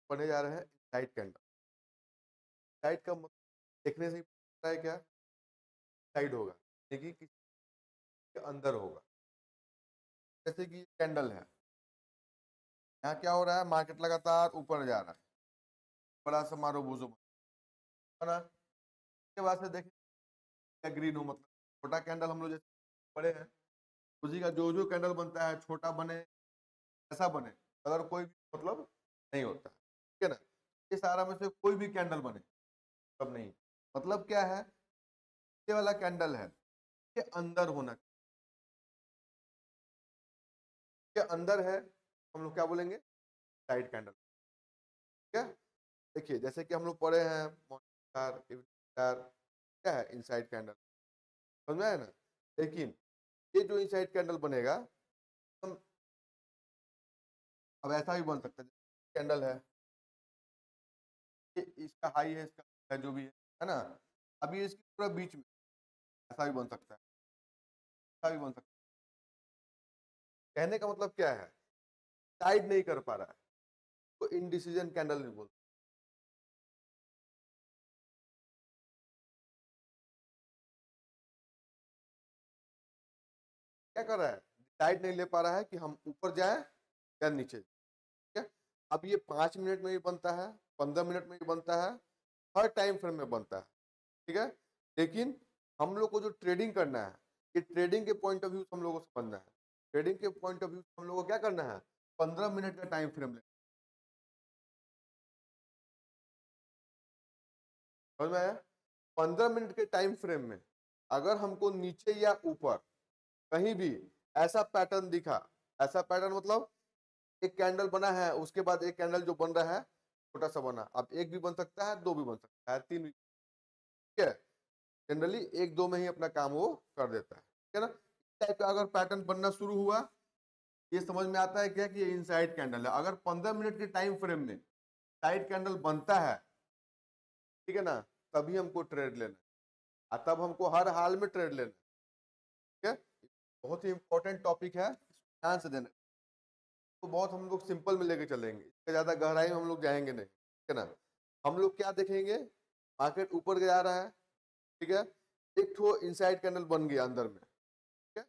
पढ़ने जा रहे हैं इनसाइड कैंडल। साइड का मतलब देखने से ही पता है क्या साइड होगा, यानी कि किसी के अंदर होगा। जैसे कि कैंडल है, यहाँ क्या हो रहा है, मार्केट लगातार ऊपर जा रहा है, बड़ा सा मारो बुझो है ना। उसके बाद से देखें ग्रीन हो, मतलब छोटा कैंडल हम लोग जैसे पढ़े हैं, उसी का जो जो कैंडल बनता है छोटा बने ऐसा बने, अगर कोई भी मतलब नहीं होता है, ठीक है ना। ये सारा में से कोई भी कैंडल बने तब नहीं, मतलब क्या है, ये वाला कैंडल है ये अंदर होना, के अंदर है हम लोग क्या बोलेंगे, साइड कैंडल। ठीक है, देखिए जैसे कि हम लोग पढ़े हैं मॉर्निंग स्टार, इवनिंग स्टार, क्या है इनसाइड कैंडल, समझ में आया ना। लेकिन ये जो इनसाइड कैंडल बनेगा, हम अब ऐसा भी बन सकता है, कैंडल है ये इसका हाई है, इसका है जो भी है ना, अभी इसके पूरा बीच में ऐसा भी बन सकता है, ऐसा भी बन सकता है। कहने का मतलब क्या है, साइड नहीं कर पा रहा है तो इनडिसीजन कैंडल नहीं बोलते। क्या कर रहा है, साइड नहीं ले पा रहा है कि हम ऊपर जाए या नीचे। ठीक है, अब ये 5 मिनट में भी बनता है, 15 मिनट में भी बनता है, हर टाइम फ्रेम में बनता है। ठीक है, लेकिन हम लोग को जो ट्रेडिंग करना है, ये ट्रेडिंग के पॉइंट ऑफ व्यू से हम लोग को समझना है। ट्रेडिंग के पॉइंट ऑफ व्यू से हम लोग को क्या करना है, 15 मिनट का टाइम फ्रेम लेना, समझ में आया। 15 मिनट के टाइम फ्रेम में अगर हमको नीचे या ऊपर कहीं भी ऐसा पैटर्न दिखा, ऐसा पैटर्न मतलब एक कैंडल बना है उसके बाद एक कैंडल जो बन रहा है छोटा सा बना, अब एक भी बन सकता है, दो भी बन सकता है, तीन भी, ठीक है। जनरली एक दो में ही अपना काम वो कर देता है, ठीक है ना। इस टाइप का अगर पैटर्न बनना शुरू हुआ, ये समझ में आता है क्या कि ये इनसाइड कैंडल है। अगर 15 मिनट के टाइम फ्रेम में साइड कैंडल बनता है, ठीक है ना, तभी हमको ट्रेड लेना है, और तब हमको हर हाल में ट्रेड लेना है। ठीक है, बहुत ही इंपॉर्टेंट टॉपिक है, ध्यान से देना। तो बहुत हम लोग सिंपल में लेके चलेंगे, इससे ज्यादा गहराई में हम लोग जाएंगे नहीं, ठीक है ना। हम लोग क्या देखेंगे, मार्केट ऊपर जा रहा है, ठीक है, एक ठो इनसाइड कैंडल बन गया अंदर में, ठीक है।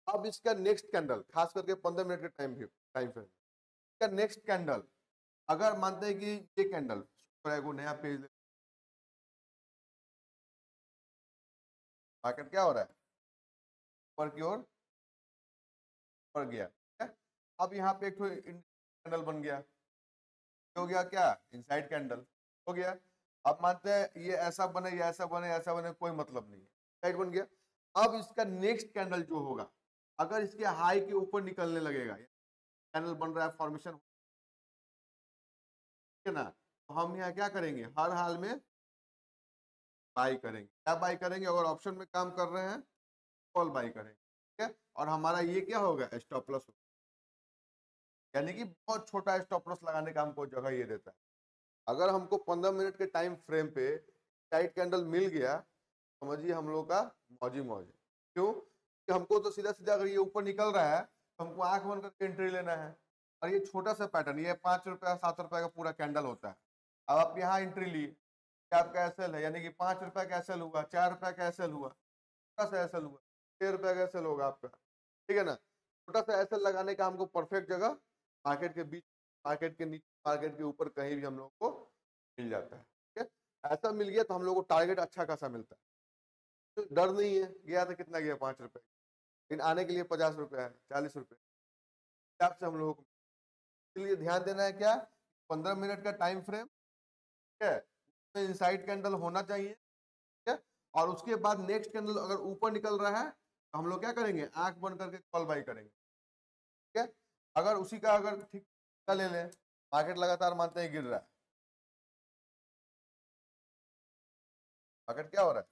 अब इसका नेक्स्ट कैंडल, खास करके 15 मिनट के टाइम फ्रेम का नेक्स्ट कैंडल, अगर मानते हैं कि ये कैंडल को नया पेज, मार्केट क्या हो रहा है, ऊपर की ओर बढ़ गया, ठीक है। अब यहाँ पे एक ठो कैंडल बन गया, हो गया क्या, इनसाइड कैंडल हो गया। अब मानते हैं ये ऐसा बने या ऐसा बने, ऐसा बने कोई मतलब नहीं है, साइड बन गया। अब इसका नेक्स्ट कैंडल जो होगा, अगर इसके हाई के ऊपर निकलने लगेगा, कैंडल बन रहा है, फॉर्मेशन, ठीक है ना, तो हम यहाँ क्या करेंगे, हर हाल में बाई करेंगे। क्या बाई करेंगे, अगर ऑप्शन में काम कर रहे हैं कॉल बाई करेंगे, ठीक है। और हमारा ये क्या होगा, स्टॉप लॉस, यानी कि बहुत छोटा स्टॉप लॉस लगाने का हमको जगह ये देता है। अगर हमको 15 मिनट के टाइम फ्रेम पे टाइट कैंडल मिल गया, समझिए हम लोग का मौजी मौज है। क्यों, कि हमको तो सीधा सीधा अगर ये ऊपर निकल रहा है तो हमको आंख बंद करके एंट्री लेना है। और ये छोटा सा पैटर्न, ये 5 रुपया 7 रुपया का पूरा कैंडल होता है। अब आप यहाँ एंट्री लिए, क्या आपका एसएल है, यानी कि 5 रुपया का एसएल हुआ, 4 रुपया का एसएल हुआ, छोटा सा एसएल हुआ, 6 रुपया का एसएल होगा आपका, ठीक है ना। छोटा सा एसएल लगाने का हमको परफेक्ट जगह मार्केट के बीच, मार्केट के नीचे, मार्केट के ऊपर कहीं भी हम लोग को मिल जाता है, ठीक है। ऐसा मिल गया तो हम लोग को टारगेट अच्छा खासा मिलता है, तो डर नहीं है, गया तो कितना गया, 5 रुपए, लेकिन आने के लिए 50 रुपया है, 40 रुपये, हिसाब से हम लोगों को। इसलिए ध्यान देना है क्या, 15 मिनट का टाइम फ्रेम, ठीक है, उसमें इनसाइड कैंडल होना चाहिए, ठीक है। और उसके बाद नेक्स्ट कैंडल अगर ऊपर निकल रहा है तो हम लोग क्या करेंगे, आंख बंद करके कॉल बाई करेंगे, ठीक है। अगर उसी का अगर ठीक ले लें, मार्केट लगातार मानते हैं गिर रहा है, मार्केट क्या हो रहा है,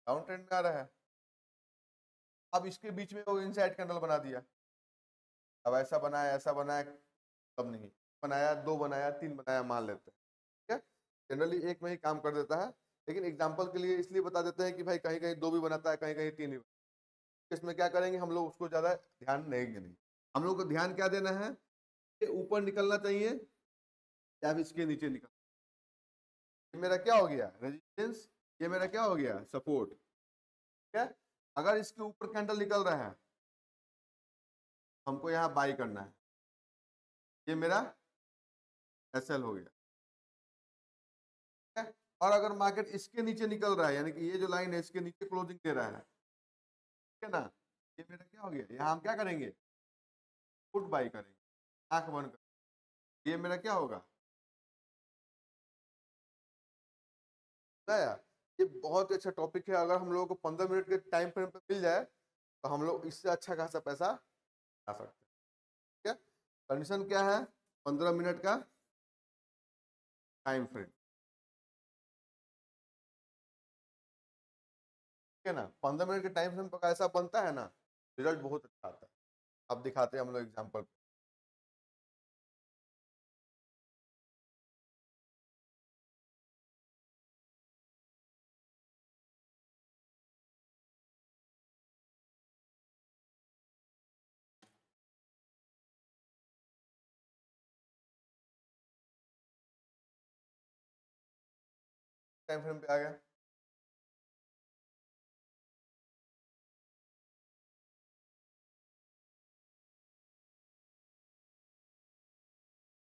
डाउन ट्रेंड में आ रहा है, अब इसके बीच में वो इनसाइड कैंडल बना दिया, अब ऐसा बनाया ऐसा बनाया, तब नहीं बनाया, दो बनाया, तीन बनाया, मान लेते हैं, ठीक है। जनरली एक में ही काम कर देता है, लेकिन एग्जांपल के लिए इसलिए बता देते हैं कि भाई कहीं कहीं दो भी बनाता है, कहीं कहीं तीन भी। इसमें क्या करेंगे हम लोग, उसको ज्यादा ध्यान देंगे नहीं। हम लोग को ध्यान क्या देना है, कि ऊपर निकलना चाहिए, या फिर इसके नीचे निकल, ये मेरा क्या हो गया रेजिस्टेंस, ये मेरा क्या हो गया सपोर्ट। ठीक है, अगर इसके ऊपर कैंडल निकल रहा है हमको यहाँ बाई करना है, ये मेरा एसएल हो गया। ठीक है, और अगर मार्केट इसके नीचे निकल रहा है यानी कि ये जो लाइन है इसके नीचे क्लोजिंग दे रहा है, ठीक है ना, ये मेरा क्या हो गया, यहाँ हम क्या करेंगे पुट बाई करेंगे, आंख बंद कर, ये मेरा क्या होगा यार। ये बहुत ही अच्छा टॉपिक है, अगर हम लोगों को 15 मिनट के टाइम फ्रेम पे मिल जाए तो हम लोग इससे अच्छा खासा पैसा आ सकते हैं। ठीक है, कंडीशन क्या है 15 मिनट का टाइम फ्रेम। ठीक है ना, 15 मिनट के टाइम फ्रेम पर ऐसा बनता है ना, रिजल्ट बहुत अच्छा आता है। अब दिखाते हैं हम लोग एग्जाम्पल। टाइम फ्रेम पे आ गया,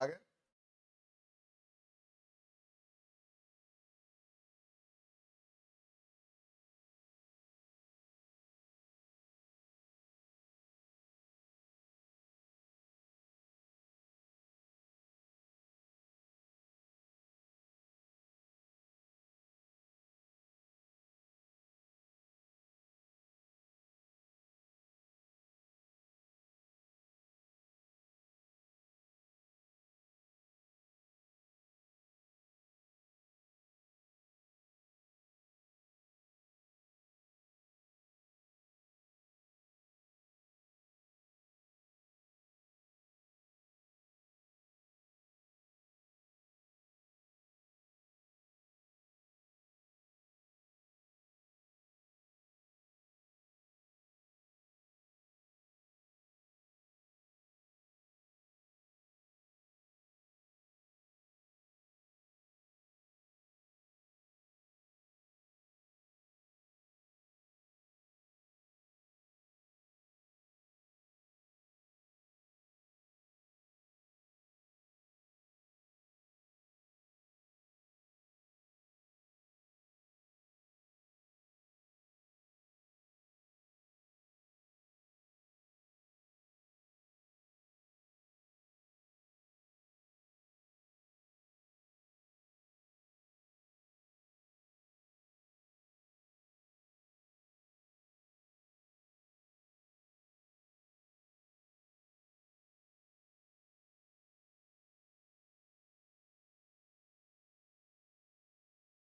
आ गया।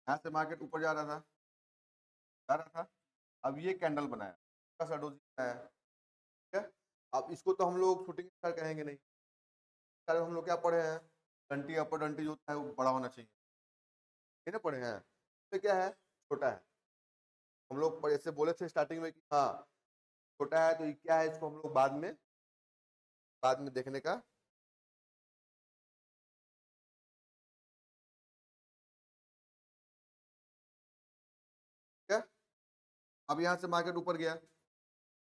यहाँ से मार्केट ऊपर जा रहा था, अब ये कैंडल बनाया सा डोजी बनाया। ठीक है, अब इसको तो हम लोग शूटिंग स्टार कहेंगे नहीं, स्टार हम लोग क्या पढ़े हैं, डंटी अपर डंटी जो होता है वो बड़ा होना चाहिए, ये ना पढ़े हैं, तो क्या है छोटा है। हम लोग ऐसे बोले थे स्टार्टिंग में कि हाँ छोटा है, तो ये क्या है इसको हम लोग बाद में देखने का। ठीक है, अब यहाँ से मार्केट ऊपर गया,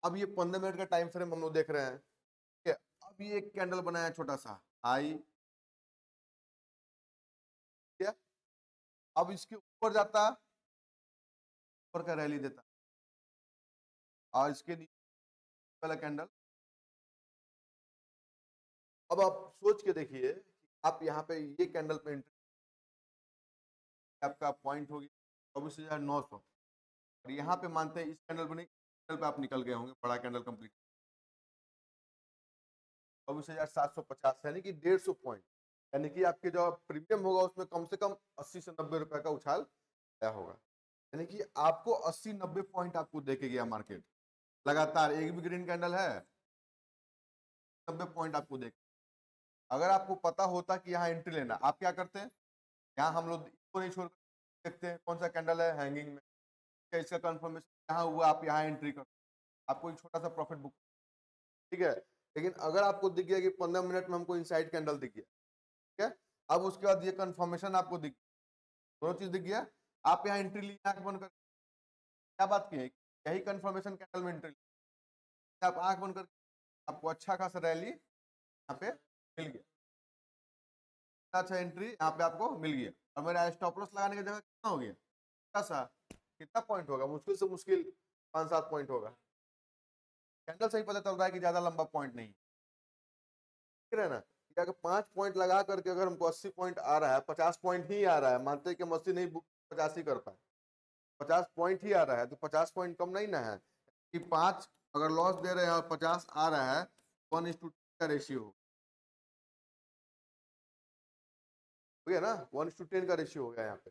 अब ये 15 मिनट का टाइम फ्रेम हम लोग देख रहे हैं। ठीक है, अब ये एक कैंडल बनाया छोटा सा हाई, ठीक है, अब इसके ऊपर जाता, ऊपर का रैली देता, और इसके नीचे वाला कैंडल। अब आप सोच के देखिए, आप यहाँ पे ये कैंडल पे एंट्री, आपका पॉइंट होगी 24,900, और यहाँ पे मानते हैं इस कैंडल पे नहीं, कैंडल पे आप निकल गए होंगे, बड़ा कैंडल कंप्लीट 24,750, यानी कि 150 पॉइंट, यानी कि आपके जो प्रीमियम होगा उसमें कम से कम 80 से 90 रुपए का उछाल आया होगा। यानी कि आपको 80-90 पॉइंट आपको देके गया मार्केट लगातार, एक भी ग्रीन कैंडल है 90 पॉइंट आपको देख। अगर आपको पता होता कि यहाँ एंट्री लेना, आप क्या करते हैं, यहाँ हम लोग इसको नहीं छोड़ देखते हैं कौन सा कैंडल है हैंगिंग में, क्या इसका कंफर्मेशन यहाँ हुआ, आप यहाँ एंट्री कर, आपको एक छोटा सा प्रॉफिट बुक। ठीक है, लेकिन अगर आपको दिख गया कि 15 मिनट में हमको इनसाइड कैंडल दिख गया, ठीक है, अब उसके बाद ये कंफर्मेशन आपको दिख, दोनों चीज दिख गया। आप यहाँ एंट्री ली, आंख बंद कर क्या बात की है, यही कंफर्मेशन कैंडल में एंट्री, आप आंख बंद कर आपको अच्छा खासा रैली यहाँ पे मिल गया, अच्छा एंट्री यहाँ पे आपको मिल गया। और मेरा स्टॉप लॉस लगाने की जगह कितना हो गया, सा कितना पॉइंट होगा, मुश्किल से मुश्किल 5-7 पॉइंट होगा। कैंडल से ही पता चल रहा है कि ज्यादा लंबा पॉइंट नहीं है ना। अगर 5 पॉइंट लगा करके अगर हमको 80 पॉइंट आ रहा है, 50 पॉइंट ही आ रहा है, मानते हैं कि हम 80 नहीं बुक 50 ही कर पाए, 50 पॉइंट ही आ रहा है, तो 50 पॉइंट कम नहीं ना है कि 5 अगर लॉस दे रहे हैं और 50 आ रहा है, 1:10 का रेशियो हो गया ना, 1:10 का रेशियो हो गया यहाँ पे।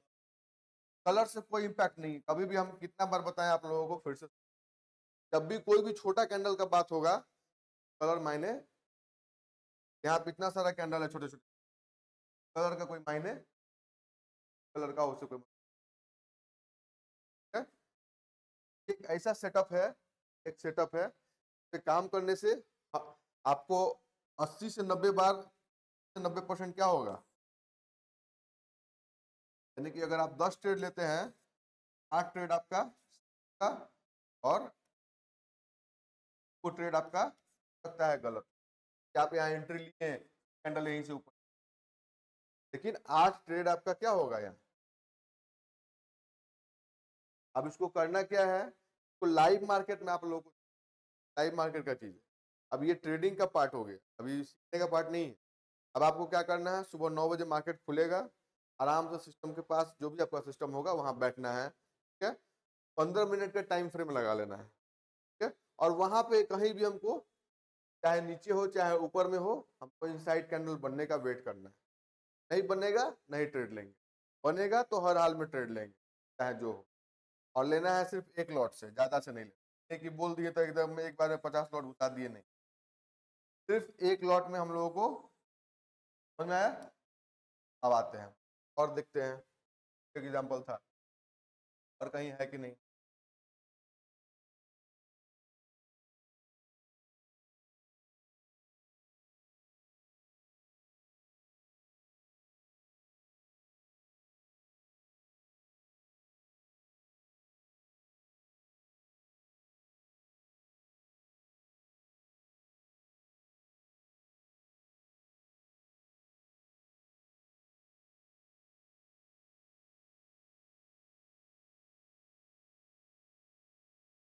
कलर से कोई इंपैक्ट नहीं, कभी भी हम कितना बार बताएं आप लोगों को, फिर से जब भी कोई भी छोटा कैंडल का बात होगा, कलर मायने, यहाँ पे इतना सारा कैंडल है छोटे छोटे, कलर का कोई मायने, कलर का उससे कोई, एक ऐसा सेटअप है, एक सेटअप है, काम करने से आपको 80 से 90 बार, 90% क्या होगा, यानी कि अगर आप 10 ट्रेड लेते हैं, 8 ट्रेड आपका और वो ट्रेड आपका लगता है गलत, कि आप यहाँ एंट्री लिए कैंडल यहीं से ऊपर, लेकिन 8 ट्रेड आपका क्या होगा यहाँ। अब इसको करना क्या है, तो लाइव मार्केट में आप लोगों को, लाइव मार्केट का चीज है, अब ये ट्रेडिंग का पार्ट हो गया, अभी सीखने का पार्ट नहीं है। अब आपको क्या करना है, सुबह 9 बजे मार्केट खुलेगा, आराम से सिस्टम के पास जो भी आपका सिस्टम होगा वहां बैठना है, ठीक है, 15 मिनट का टाइम फ्रेम लगा लेना है, ठीक है, और वहां पे कहीं भी हमको चाहे नीचे हो चाहे ऊपर में हो, हमको इनसाइड कैंडल बनने का वेट करना है, नहीं बनेगा नहीं ट्रेड लेंगे, बनेगा तो हर हाल में ट्रेड लेंगे चाहे जो हो, और लेना है सिर्फ एक लॉट से, ज्यादा से नहीं लेना, एक ही बोल दिए तो एकदम एक बार में 50 लॉट बता दिए, नहीं, सिर्फ एक लॉट में हम लोगों को, समझ में आया। अब आते हैं और देखते हैं, एग्जाम्पल था और कहीं है कि नहीं,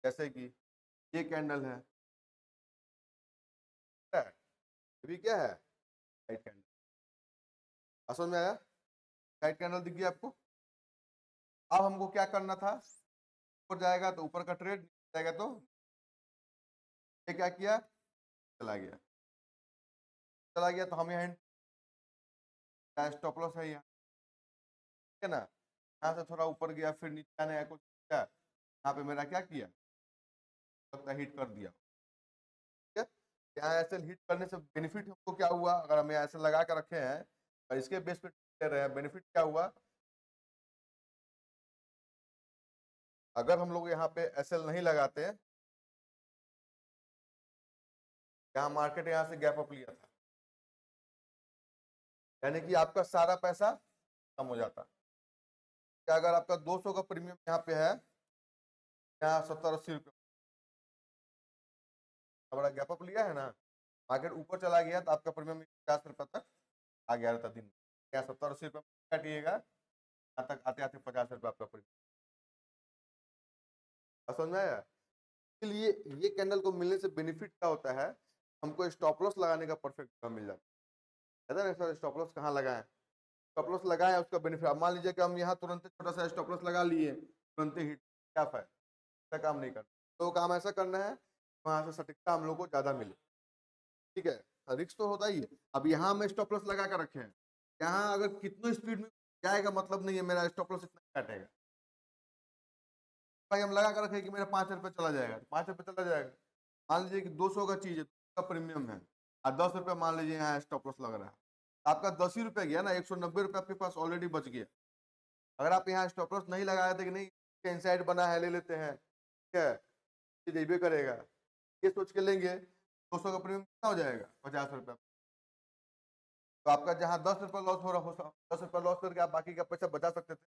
जैसे कि ये कैंडल है, अभी क्या है, राइट कैंडल, समझ में आया, राइट कैंडल दिख गया आपको। अब हमको क्या करना था, ऊपर जाएगा तो ऊपर का ट्रेड, जाएगा तो ये क्या किया, चला गया, चला गया, तो हम यहाँ स्टॉप लॉस है यहाँ, ठीक है ना, यहाँ से थोड़ा ऊपर गया फिर नीचे आने को किया, यहाँ पे मेरा क्या किया, लगता है हिट कर दिया, ठीक है। यहाँ ऐसे हिट करने से बेनिफिट हमको क्या हुआ, अगर हम ऐसे लगा कर रखे हैं और इसके बेस पे कर रहे हैं, बेनिफिट क्या हुआ, अगर हम लोग यहाँ पे एसएल नहीं लगाते, यहाँ मार्केट यहाँ से गैप अप लिया था, यानी कि आपका सारा पैसा कम हो जाता, क्या अगर आपका 200 का प्रीमियम यहाँ पे है, यहाँ 70-80 रुपये, बड़ा गैप अप लिया है ना, मार्केट ऊपर चला गया तो आपका प्रीमियम 50 रुपये तक आ गया था दिन, क्या 70-80 रुपये काटिएगा, यहाँ तक आते आते 50 रुपये आपका प्रीमियम, समझ में आया। इसलिए ये कैंडल को मिलने से बेनिफिट क्या होता है, हमको स्टॉप लॉस लगाने का परफेक्ट मिल जाता है ना सर। स्टॉप लॉस कहाँ लगाएं, स्टॉप लॉस लगाएं उसका बेनिफिट, अब मान लीजिए कि हम यहाँ तुरंत छोटा सा स्टॉप लॉस लगा लिए, तुरंत हिट, क्या फायदा, ऐसा काम नहीं करना, तो काम ऐसा करना है वहां से सटीकता हम लोग को ज्यादा मिले, ठीक है, रिस्क तो होता ही है। अब यहाँ हम स्टॉप लॉस लगा कर रखे हैं, यहाँ अगर कितनी स्पीड में जाएगा मतलब नहीं है, मेरा स्टॉप लॉस इतना काटेगा, भाई हम लगा कर रखे कि मेरा 5 रुपये चला जाएगा, 5 रुपये चला जाएगा, मान लीजिए कि 200 का चीज है, का प्रीमियम है, और 10 रुपये मान लीजिए यहाँ स्टॉप लॉस लग रहा है, आपका 10 ही रुपये गया ना, 190 रुपये आपके पास ऑलरेडी बच गया। अगर आप यहाँ स्टॉप लॉस नहीं लगाए थे कि नहीं इनसाइड बना है ले लेते हैं, ठीक है, ये देबे करेगा, ये सोच के लेंगे, 200 का प्रीमियम कितना हो जाएगा, 50 रुपये, तो आपका जहाँ 10 रुपये लॉस हो रहा हो 10 रुपये लॉस करके आप बाकी का पैसा बचा सकते थे,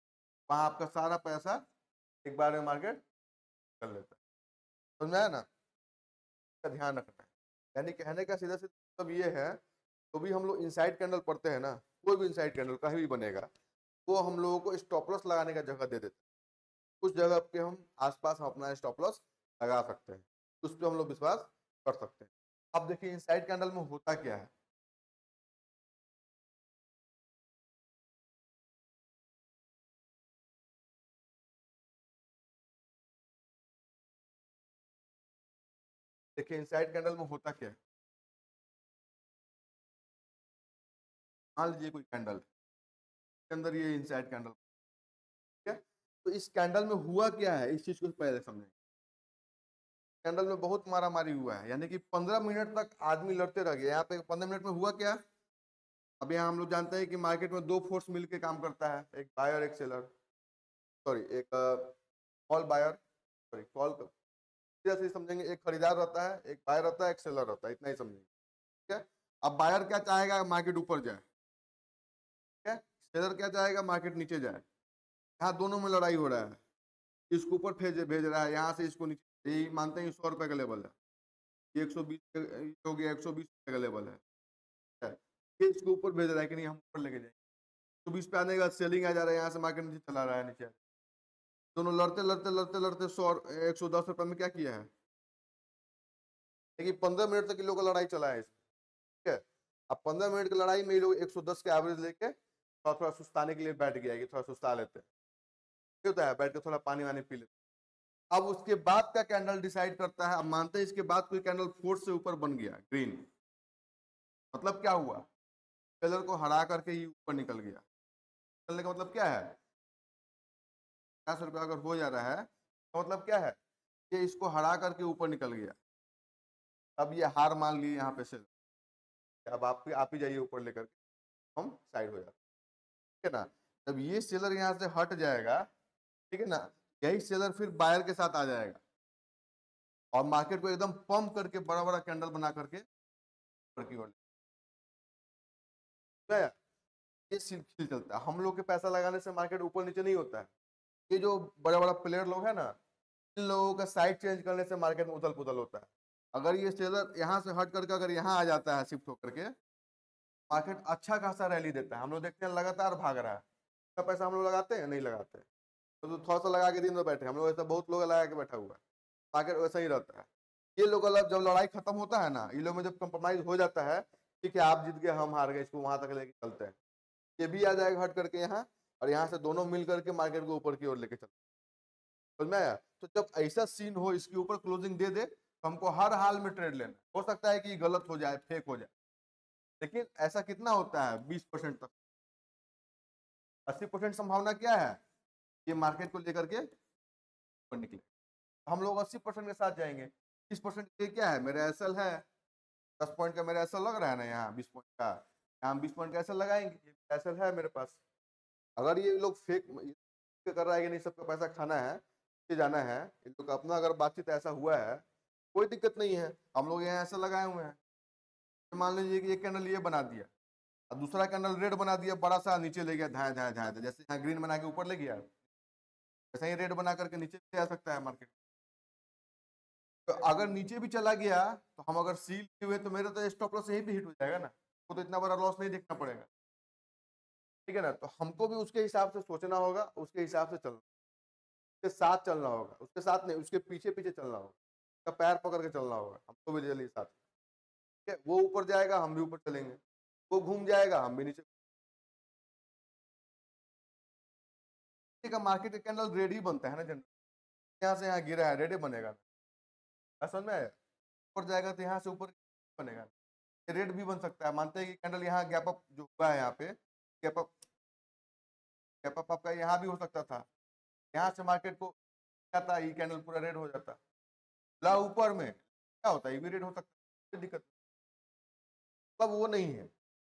वहां आपका सारा पैसा एक बार में मार्केट कर लेता है। समझ में आया ना, का ध्यान रखना है। यानी कहने का सीधा सीधा मतलब ये है, तो भी हम लोग इनसाइड कैंडल पढ़ते हैं ना, कोई भी इनसाइड कैंडल कहीं भी बनेगा, वो हम लोगों को स्टॉप लॉस लगाने का जगह दे देते हैं। कुछ जगह पे हम आसपास हम अपना स्टॉप लॉस लगा सकते हैं, उस पर हम लोग विश्वास कर सकते हैं। अब देखिए इनसाइड कैंडल में होता क्या है। देखिए इनसाइड कैंडल में होता क्या है, मान लीजिए कोई कैंडल के अंदर ये इनसाइड कैंडल, ठीक है, तो इस कैंडल में हुआ क्या है इस चीज को पहले समझें। कैंडल में बहुत मारा मारी हुआ है, यानी कि 15 मिनट तक आदमी लड़ते रह गए। यहाँ पे 15 मिनट में हुआ क्या, अब यहाँ हम लोग जानते हैं कि मार्केट में दो फोर्स मिलके काम करता है, एक बायर एक सेलर, सॉरी एक कॉल बायर, सॉरी कॉल से समझेंगे, एक खरीदार रहता है, एक बायर रहता है, एक सेलर रहता है, इतना ही समझेंगे, ठीक है। अब बायर क्या चाहेगा, मार्केट ऊपर जाए, ठीक है, सेलर क्या चाहेगा, मार्केट नीचे जाए। यहाँ दोनों में लड़ाई हो रहा है, इसको ऊपर भेज भेज रहा है, यहाँ से इसको नीचे, यही मानते हैं 100 रुपए का लेवल है, ये 120 हो गया, 120 रुपए का लेवल है, ये इसको ऊपर भेज रहा है कि नहीं हम ऊपर लेके जाएंगे। 120 पे आने के बाद सेलिंग आ जा रहा है, यहाँ से मार्केट नीचे चला रहा है, नीचे दोनों लड़ते लड़ते लड़ते लड़ते 110 रुपए में क्या किया है, लेकिन 15 मिनट तक इन लोगों का लड़ाई चला है इसमें, ठीक है। अब 15 मिनट की लड़ाई में ये लोग 110 के एवरेज लेके थोड़ा थोड़ा सुस्ताने के लिए बैठ गया कि थोड़ा सुस्ता लेते हैं, होता है, बैठ के थोड़ा पानी वानी पी लेते। अब उसके बाद का कैंडल डिसाइड करता है, अब मानते हैं इसके बाद कोई कैंडल फोर्थ से ऊपर बन गया ग्रीन, मतलब क्या हुआ, सेलर को हरा करके ये ऊपर निकल गया। निकलने का मतलब क्या है, 50 रुपया अगर हो जा रहा है तो मतलब क्या है, कि इसको हरा करके ऊपर निकल गया। अब ये हार मान ली यहाँ पे सेलर, अब आप ही जाइए ऊपर लेकर के, हम साइड हो जाते हैं, ठीक है ना। जब ये सेलर यहाँ से हट जाएगा, ठीक है ना, यही सेलर फिर बायर के साथ आ जाएगा और मार्केट को एकदम पंप करके बड़ा बड़ा कैंडल बना करके ऊपर की ओर ले जाएगा। ये सिलसिल चलता है, हम लोग के पैसा लगाने से मार्केट ऊपर नीचे नहीं होता है। ये जो बड़ा बड़ा प्लेयर लोग हैं ना, इन लोगों का साइड चेंज करने से मार्केट में उथल पुथल होता है। अगर ये सेलर यहाँ से हट करके अगर यहाँ आ जाता है शिफ्ट होकर के, मार्केट अच्छा खासा रैली देता है, हम लोग देखते हैं लगातार भाग रहा है। इसका पैसा हम लोग लगाते हैं, नहीं लगाते, तो थोड़ा सा लगा के दिन में बैठे, हम लोग ऐसा बहुत लोग लगा के बैठा हुआ है, मार्केट वैसा ही रहता है। ये लोग जब लड़ाई खत्म होता है ना, ये लोग में जब कंप्रोमाइज हो जाता है, ठीक है आप जीत गए हम हार गए, इसको वहां तक लेके चलते हैं, ये भी आ जाएगा हट करके यहाँ, और यहाँ से दोनों मिल करके मार्केट को ऊपर की ओर लेके चलते हैं। समझ में आया, तो जब ऐसा सीन हो इसके ऊपर क्लोजिंग दे दे तो हमको हर हाल में ट्रेड लेना, हो सकता है कि गलत हो जाए, फेक हो जाए, लेकिन ऐसा कितना होता है 20% तक, 80% संभावना क्या है, ये मार्केट को लेकर के ऊपर निकले। हम लोग 80% के साथ जाएंगे, 20% के क्या है, मेरा एसएल है 10 पॉइंट का, मेरा एसएल लग रहा है ना यहाँ 20 पॉइंट का, यहाँ 20 पॉइंट का एसएल लगाएंगे, एसएल है मेरे पास। अगर ये लोग फेक कर रहा है कि नहीं सबका पैसा खाना है, ये जाना है, इन लोग का अपना अगर बातचीत ऐसा हुआ है, कोई दिक्कत नहीं है, हम लोग यहाँ ऐसा लगाए हुए हैं। तो मान लीजिए कि एक कैंडल ये बना दिया और दूसरा कैंडल रेड बना दिया, बड़ा सा नीचे ले गया, धाए धाए धाए, जैसे यहाँ ग्रीन बना के ऊपर ले गया, वैसे ही रेड बना करके नीचे ले आ सकता है मार्केट। तो अगर नीचे भी चला गया तो हम अगर सील किए हुए, तो मेरे तो स्टॉप लॉस यहीं पे हिट हो जाएगा ना, वो तो इतना बड़ा लॉस नहीं देखना पड़ेगा, ठीक है ना। तो हमको भी उसके हिसाब से सोचना होगा, उसके हिसाब से चलना, उसके साथ चलना होगा, उसके साथ नहीं उसके पीछे पीछे चलना होगा, उसका पैर पकड़ के चलना होगा, हमको भी चलिए साथ, ठीक है। वो ऊपर जाएगा हम भी ऊपर चलेंगे, वो घूम जाएगा हम भी नीचे। का मार्केट का कैंडल रेड ही बनता है ना जनरल, यहाँ से यहाँ गिरा है रेड ही बनेगा, समझ में आया। ऊपर जाएगा तो यहाँ से ऊपर बनेगा, रेड भी बन सकता है, मानते हैं कि कैंडल यहाँ गैप अप जो हुआ है, यहाँ पे गैप अप, गैप अप आपका यहाँ भी हो सकता था, यहाँ से मार्केट को जाता ये कैंडल पूरा रेड हो जाता, ला ऊपर में क्या होता है, ये भी रेड हो सकता है, कोई दिक्कत मतलब वो नहीं है।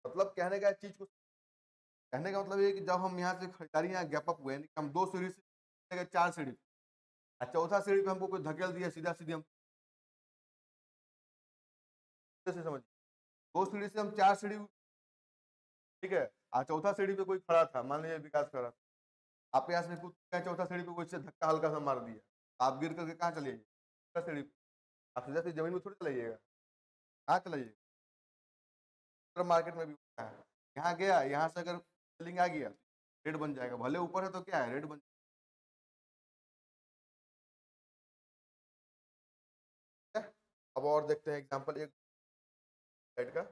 मतलब कहने का चीज को, कहने का मतलब ये कि जब हम यहाँ से खरीदारी यहाँ गैप अप हुए, हम 2 सीढ़ी से 4 सीढ़ी, चौथा सीढ़ी पे हमको कोई धकेल दिया सीधा सीधी, हम समझ 2 सीढ़ी से हम 4 सीढ़ी ठीक है। आज चौथा सीढ़ी पे कोई खड़ा था, मान लीजिए विकास खड़ा, आप यहाँ से कूद गए चौथा सीढ़ी पे, कोई से धक्का हल्का सा मार दिया, आप गिर करके कहाँ चले जाइए? चौथा सीढ़ी पे। आप सीधा सीधे जमीन में थोड़ी चले जाइएगा, कहाँ चले जाइए? मार्केट में भी होता है, यहाँ गया, यहाँ से अगर सेलिंग आ गया रेट बन जाएगा, भले ऊपर है तो क्या है, रेट बन। अब और देखते हैं एग्जांपल एक साइड का।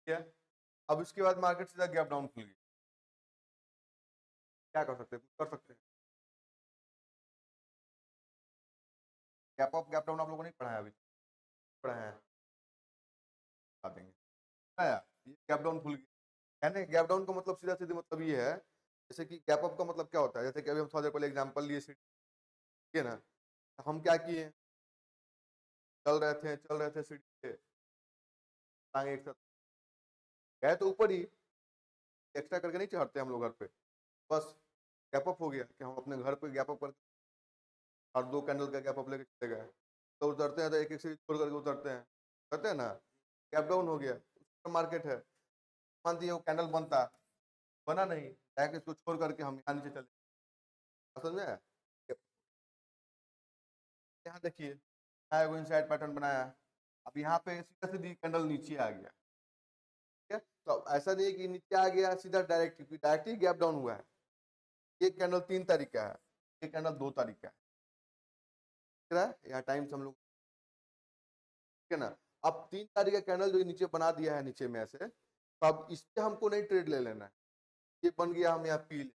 क्या, अब इसके बाद मार्केट सीधा गैप डाउन खुल गई, क्या कर सकते हैं? कुछ कर सकते हैं? गैप अप गैप डाउन आप लोगों ने नहीं पढ़ा है अभी? पढ़ा है, बता देंगे। आया, ये गैप डाउन खुल गया, यानी गैप डाउन का मतलब सीधा सीधे मतलब ये है, जैसे कि गैप अप का मतलब क्या होता है, जैसे कि अभी हम थोड़ा देर पहले एग्जांपल लिए सीढ़ी ना, हम क्या किए, चल रहे थे सीढ़ी पे, टांगे एक साथ गए तो ऊपर ही, एक्स्ट्रा करके नहीं चढ़ते हम लोग घर पे, बस गैप अप हो गया कि हम अपने घर पे गैप अप कर, और 2 कैंडल का गैप अप लेके चले गए, तो उतरते हैं तो एक एक सीढ़ी छोड़ करके उतरते हैं, करते हैं ना, गैप डाउन हो गया। मार्केट है, मान दिए वो कैंडल बनता, बना नहीं, जाके इसको छोड़ करके हम यहाँ नीचे चले, समझ में आया? यहाँ देखिए, यहाँ एगो इनसाइड पैटर्न बनाया, अब यहाँ पे सीधा सीधी कैंडल नीचे आ गया, ठीक है। तो अब ऐसा नहीं है कि नीचे आ गया सीधा डायरेक्ट, क्योंकि डायरेक्ट ही गैप डाउन हुआ है। ये कैंडल 3 तारीख का है, ये कैंडल 2 तारीख का है, ठीक है, यहाँ टाइम्स हम लोग, ठीक है ना। अब 3 तारीख का कैंडल जो नीचे बना दिया है नीचे में ऐसे, तो अब इस पे हमको नहीं ट्रेड ले लेना है, ये बन गया, हम यहाँ पी ले,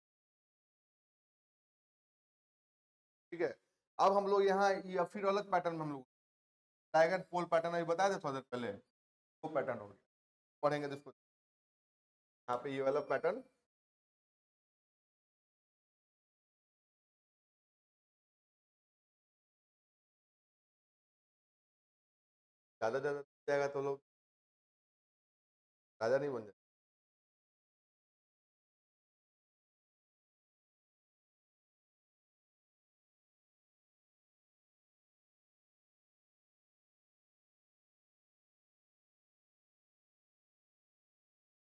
ठीक है। अब हम लोग यहाँ ये फिर अलग पैटर्न में हम लोग ड्रैगन पोल पैटर्न अभी बताया था थोड़ा देर पहले, वो पैटर्न हो गया, पढ़ेंगे तो इसको, यहाँ पे ये वाला पैटर्न, ज्यादा ज्यादा जाएगा तो लोग राजा नहीं बन जाए।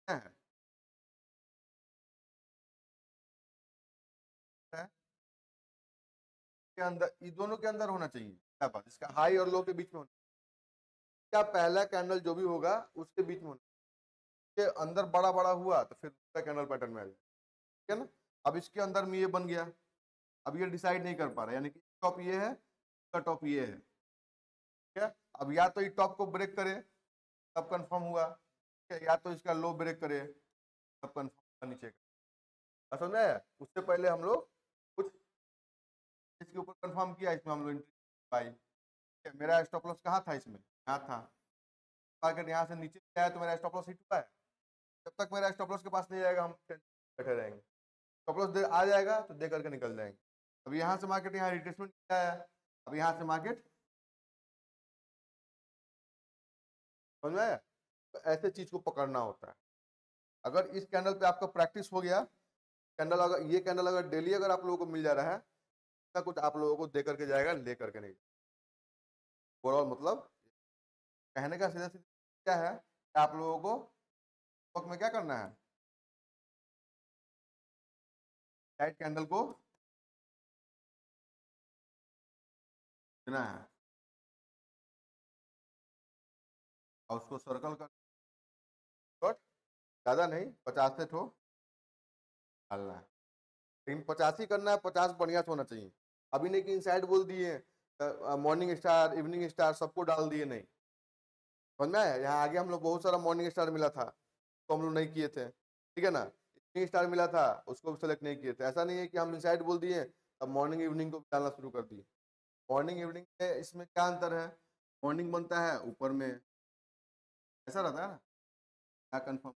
है के अंदर, ये दोनों के अंदर होना चाहिए, क्या बात, इसका हाई और लो के बीच में होना, क्या पहला कैंडल जो भी होगा उसके बीच में होना, के अंदर बड़ा बड़ा हुआ तो फिर दूसरा कैंडल पैटर्न में आ जाए, ठीक है ना। अब इसके अंदर में ये बन गया, अब ये डिसाइड नहीं कर पा रहा, यानी कि टॉप ये है, इसका टॉप ये है, ठीक है। अब या तो ये टॉप को ब्रेक करे तब कंफर्म हुआ, ठीक है, या तो इसका लो ब्रेक करे तब कंफर्म नीचे का, समझ में आया? उससे पहले हम लोग कुछ इसके ऊपर कंफर्म किया, इसमें हम लोग एंट्री पाई, मेरा स्टॉप लॉस कहाँ था, इसमें यहाँ था, मार्केट यहाँ से नीचे आया तो मेरा स्टॉप लॉस हिट हुआ है, जब तक मेरा स्टॉप लॉस के पास नहीं आएगा हम बैठे रहेंगे, स्टॉप लॉस आ जाएगा तो दे करके निकल जाएंगे। अब यहाँ से मार्केट यहाँ रिट्रेसमेंट आया, अब यहाँ से मार्केट, समझ में आया? तो ऐसे चीज को पकड़ना होता है, अगर इस कैंडल पे आपका प्रैक्टिस हो गया, कैंडल अगर ये कैंडल अगर डेली अगर आप लोगों को मिल जा रहा है, ना कुछ आप लोगों को दे करके जाएगा, ले करके नहीं, ओवरऑल मतलब कहने का सीधा सीधा क्या है कि आप लोगों को स्टॉक में क्या करना है, टाइट कैंडल को लिखना है और उसको सर्कल कर, ज्यादा नहीं 50 से ठो डालना है, लेकिन 50 ही करना है, 50 बढ़िया से होना चाहिए। अभी नहीं कि इनसाइड बोल दिए मॉर्निंग स्टार इवनिंग स्टार सबको डाल दिए, नहीं समझ में आया। यहाँ आगे हम लोग बहुत सारा मॉर्निंग स्टार मिला था तो हम लोग नहीं किए थे, ठीक है ना। इवनिंग स्टार मिला था उसको भी सेलेक्ट नहीं किए थे। ऐसा नहीं है कि हम इनसाइड बोल दिए अब मॉर्निंग इवनिंग को डालना शुरू कर दिए। मॉर्निंग इवनिंग में इसमें क्या अंतर है, मॉर्निंग बनता है ऊपर में, ऐसा रहता है ना, क्या कंफर्म,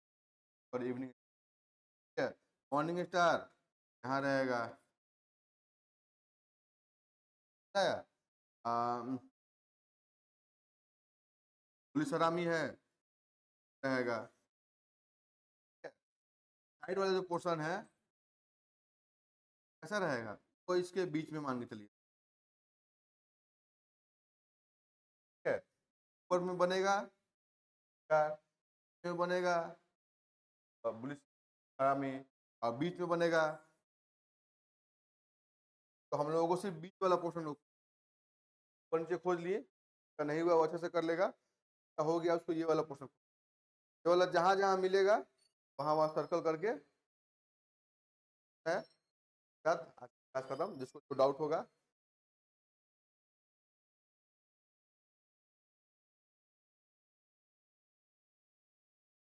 और इवनिंग, ठीक है। मॉर्निंग स्टार यहाँ रहेगा, पुलिस हरामी है रहेगा, साइड वाला जो पोर्शन है कैसा रहेगा, तो इसके बीच में मान के चलिए, ठीक है। ऊपर में बनेगा स्टार, में बनेगा पुलिस हरामी, और बीच में बनेगा, तो हम लोगों को सिर्फ बीच वाला पोर्शन ऊपर नीचे खोज लिए, तो नहीं हुआ वो अच्छे से कर लेगा, तो हो गया उसको ये वाला पोर्शन, ये वाला जहां जहां मिलेगा वहां वहां सर्कल करके है, खत्म। जिसको डाउट होगा